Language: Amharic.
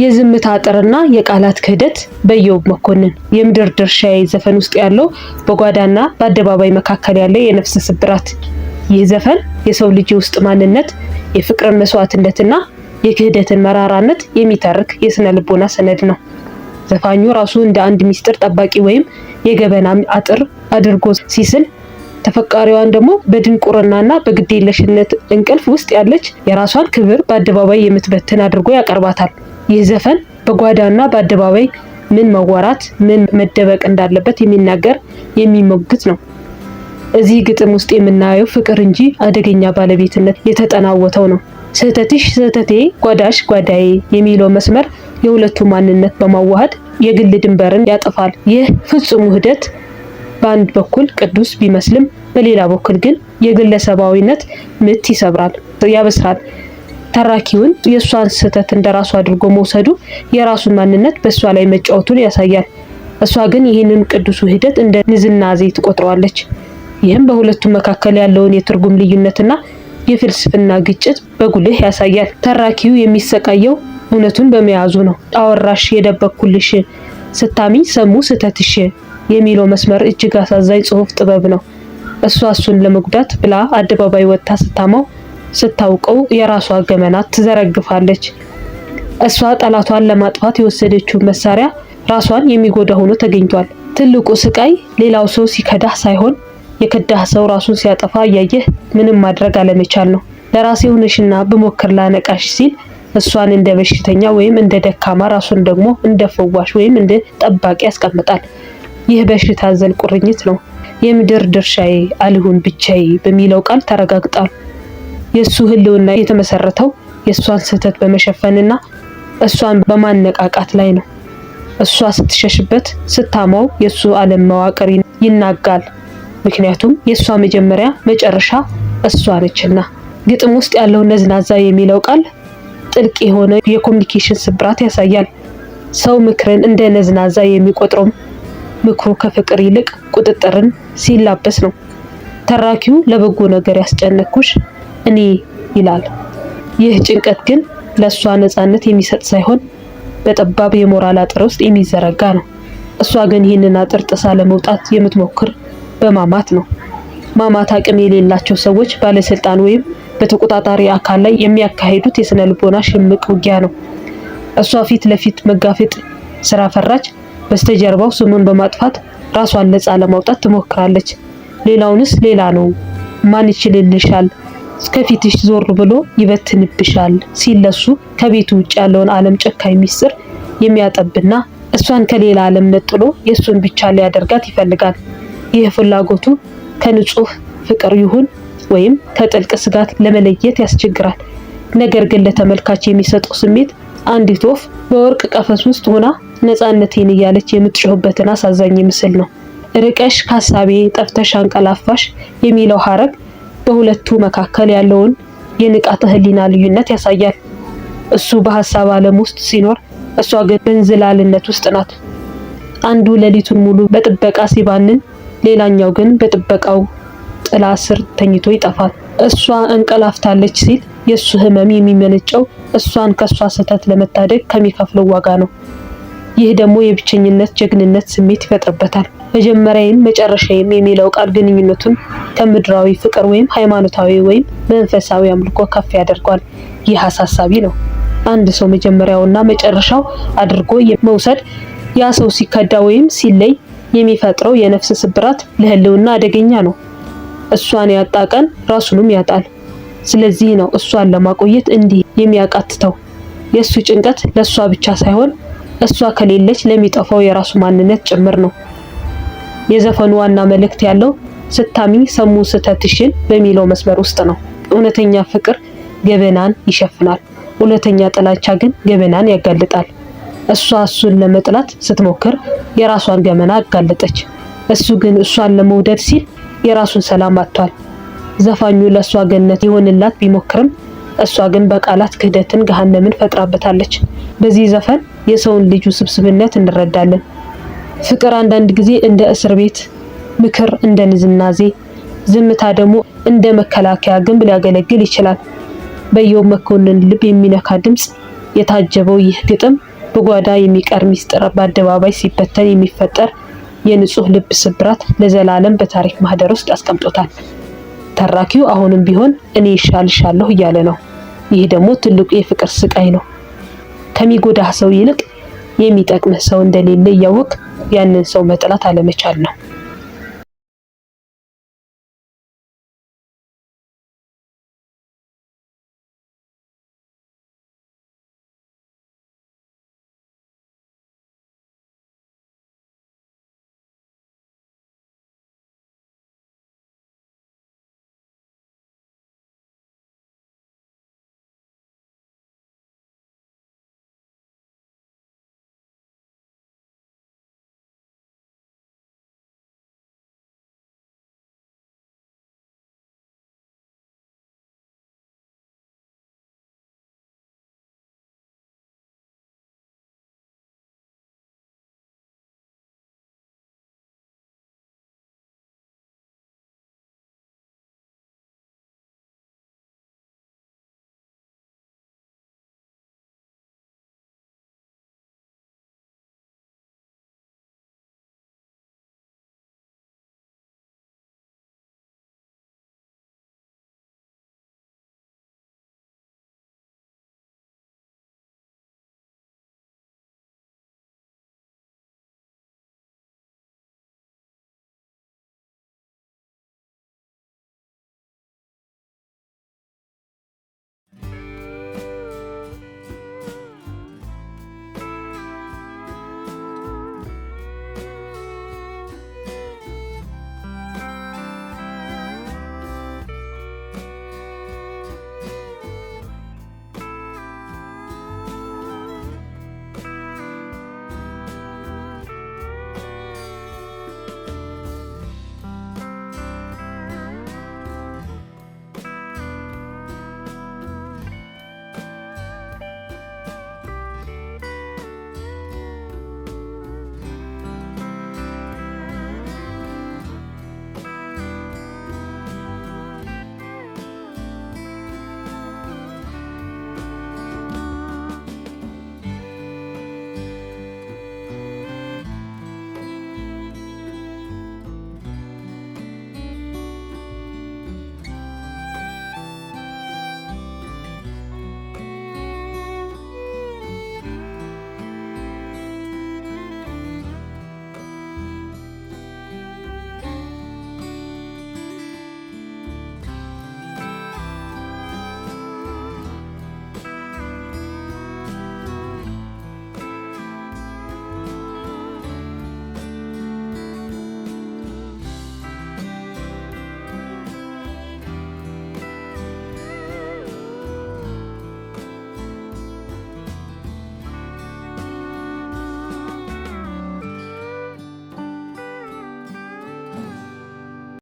የዝምታ አጥርና የቃላት ክህደት በኢዮብ መኮንን። የምድር ድርሻዬ ዘፈን ውስጥ ያለው በጓዳና በአደባባይ መካከል ያለ የነፍስ ስብራት። ይህ ዘፈን የሰው ልጅ ውስጥ ማንነት፣ የፍቅርን መስዋዕትነትና የክህደትን መራራነት የሚተርክ የስነ ልቦና ሰነድ ነው። ዘፋኙ ራሱ እንደ አንድ ሚስጥር ጠባቂ ወይም የገበና አጥር አድርጎ ሲስል፣ ተፈቃሪዋን ደግሞ በድንቁርናና በግዴለሽነት እንቅልፍ ውስጥ ያለች የራሷን ክብር በአደባባይ የምትበትን አድርጎ ያቀርባታል። ይህ ዘፈን በጓዳና በአደባባይ ምን መወራት ምን መደበቅ እንዳለበት የሚናገር የሚሞግት ነው። እዚህ ግጥም ውስጥ የምናየው ፍቅር እንጂ አደገኛ ባለቤትነት የተጠናወተው ነው። ስህተትሽ ስህተቴ ጓዳሽ ጓዳዬ የሚለው መስመር የሁለቱ ማንነት በማዋሃድ የግል ድንበርን ያጠፋል። ይህ ፍጹም ውህደት በአንድ በኩል ቅዱስ ቢመስልም በሌላ በኩል ግን የግለሰባዊነት ምት ይሰብራል፣ ያበስራል። ተራኪውን የእሷን ስህተት እንደራሱ አድርጎ መውሰዱ የራሱን ማንነት በእሷ ላይ መጫወቱን ያሳያል። እሷ ግን ይህንን ቅዱስ ውህደት እንደ ንዝናዜ ትቆጥረዋለች። ይህም በሁለቱ መካከል ያለውን የትርጉም ልዩነትና የፍልስፍና ግጭት በጉልህ ያሳያል። ተራኪው የሚሰቃየው እውነቱን በመያዙ ነው። አወራሽ የደበኩልሽ ስታሚ ሰሙ ስህተትሽ የሚለው መስመር እጅግ አሳዛኝ ጽሑፍ ጥበብ ነው። እሷ እሱን ለመጉዳት ብላ አደባባይ ወጥታ ስታማው ስታውቀው የራሷ ገመና ትዘረግፋለች። እሷ ጠላቷን ለማጥፋት የወሰደችው መሳሪያ ራሷን የሚጎዳ ሆኖ ተገኝቷል። ትልቁ ስቃይ ሌላው ሰው ሲከዳህ ሳይሆን የከዳህ ሰው ራሱን ሲያጠፋ እያየህ ምንም ማድረግ አለመቻል ነው። ለራሴ ሆነሽና ብሞክር ላነቃሽ ሲል እሷን እንደ በሽተኛ ወይም እንደ ደካማ ራሱን ደግሞ እንደ ፈዋሽ ወይም እንደ ጠባቂ ያስቀምጣል። ይህ በሽታ ዘል ቁርኝት ነው። የምድር ድርሻዬ አልሁን ብቻዬ በሚለው ቃል ተረጋግጧል። የሱ ህልውና የተመሰረተው የሷን ስህተት በመሸፈንና እሷን በማነቃቃት ላይ ነው። እሷ ስትሸሽበት ስታማው የሱ ዓለም መዋቅር ይናጋል። ምክንያቱም የሷ መጀመሪያ መጨረሻ እሷ ነችና። ግጥም ውስጥ ያለው ነዝናዛ የሚለው ቃል ጥልቅ የሆነ የኮሙኒኬሽን ስብራት ያሳያል። ሰው ምክርን እንደ ነዝናዛ የሚቆጥረው ምክሩ ከፍቅር ይልቅ ቁጥጥርን ሲላበስ ነው። ተራኪው ለበጎ ነገር ያስጨነቅኩሽ እኔ ይላል። ይህ ጭንቀት ግን ለሷ ነፃነት የሚሰጥ ሳይሆን በጠባብ የሞራል አጥር ውስጥ የሚዘረጋ ነው። እሷ ግን ይህንን አጥር ጥሳ ለመውጣት የምትሞክር በማማት ነው። ማማት አቅም የሌላቸው ሰዎች ባለስልጣን ወይም በተቆጣጣሪ አካል ላይ የሚያካሂዱት የስነ ልቦና ሽምቅ ውጊያ ነው። እሷ ፊት ለፊት መጋፈጥ ስራ ፈራች፣ በስተጀርባው ስሙን በማጥፋት ራሷን ነፃ ለማውጣት ትሞክራለች። ሌላውንስ ሌላ ነው ማን ይችልልሻል እስከፊትሽ ዞር ብሎ ይበትንብሻል ሲለሱ ከቤቱ ውጭ ያለውን ዓለም ጨካኝ ሚስጥር የሚያጠብና እሷን ከሌላ ዓለም ነጥሎ የሱን ብቻ ሊያደርጋት ይፈልጋል። ይህ ፍላጎቱ ከንጹህ ፍቅር ይሁን ወይም ከጥልቅ ስጋት ለመለየት ያስቸግራል። ነገር ግን ለተመልካች የሚሰጠው ስሜት አንዲት ወፍ በወርቅ ቀፈስ ውስጥ ሆና ነፃነቴን እያለች የምትጮህበትን አሳዛኝ ምስል ነው። ርቀሽ ካሳቤ ጠፍተሽ አንቀላፋሽ የሚለው ሐረግ በሁለቱ መካከል ያለውን የንቃተ ህሊና ልዩነት ያሳያል። እሱ በሐሳብ ዓለም ውስጥ ሲኖር፣ እሷ ግን በእንዝላልነት ውስጥ ናት። አንዱ ሌሊቱን ሙሉ በጥበቃ ሲባንን፣ ሌላኛው ግን በጥበቃው ጥላ ስር ተኝቶ ይጠፋል። እሷ እንቀላፍታለች ሲል የሱ ህመም የሚመነጨው እሷን ከሷ ስህተት ለመታደግ ከሚከፍለው ዋጋ ነው። ይህ ደግሞ የብቸኝነት ጀግንነት ስሜት ይፈጥርበታል። መጀመሪያዬም መጨረሻዬም የሚለው ቃል ግንኙነቱን ከምድራዊ ፍቅር ወይም ሃይማኖታዊ ወይም መንፈሳዊ አምልኮ ከፍ ያደርጋል። ይህ አሳሳቢ ነው። አንድ ሰው መጀመሪያውና መጨረሻው አድርጎ መውሰድ ያ ሰው ሲከዳ ወይም ሲለይ የሚፈጥረው የነፍስ ስብራት ለህልውና አደገኛ ነው። እሷን ያጣ ቀን ራሱንም ያጣል። ስለዚህ ነው እሷን ለማቆየት እንዲህ የሚያቃትተው። የሱ ጭንቀት ለሷ ብቻ ሳይሆን እሷ ከሌለች ለሚጠፋው የራሱ ማንነት ጭምር ነው። የዘፈኑ ዋና መልእክት ያለው ስታሚ ሰሙ ስህተትሽን በሚለው መስመር ውስጥ ነው። እውነተኛ ፍቅር ገበናን ይሸፍናል። እውነተኛ ጥላቻ ግን ገበናን ያጋልጣል። እሷ እሱን ለመጥላት ስትሞክር የራሷን ገመና አጋለጠች። እሱ ግን እሷን ለመውደድ ሲል የራሱን ሰላም አጥቷል። ዘፋኙ ለሷ ገነት ይሆንላት ቢሞክርም እሷ ግን በቃላት ክህደትን ገሃነምን ፈጥራበታለች። በዚህ ዘፈን የሰውን ልጅ ውስብስብነት እንረዳለን። ፍቅር አንዳንድ ጊዜ እንደ እስር ቤት፣ ምክር እንደ ንዝናዜ፣ ዝምታ ደግሞ እንደ መከላከያ ግንብ ሊያገለግል ይችላል። በኢዮብ መኮንን ልብ የሚነካ ድምጽ የታጀበው ይህ ግጥም በጓዳ የሚቀር ሚስጥር በአደባባይ ሲበተን የሚፈጠር የንጹህ ልብ ስብራት ለዘላለም በታሪክ ማህደር ውስጥ አስቀምጦታል። ተራኪው አሁንም ቢሆን እኔ ይሻልሻለሁ እያለ ነው። ይህ ደግሞ ትልቁ የፍቅር ስቃይ ነው። ከሚጎዳህ ሰው ይልቅ የሚጠቅምህ ሰው እንደሌለ እያወቅ ያንን ሰው መጥላት አለመቻል ነው።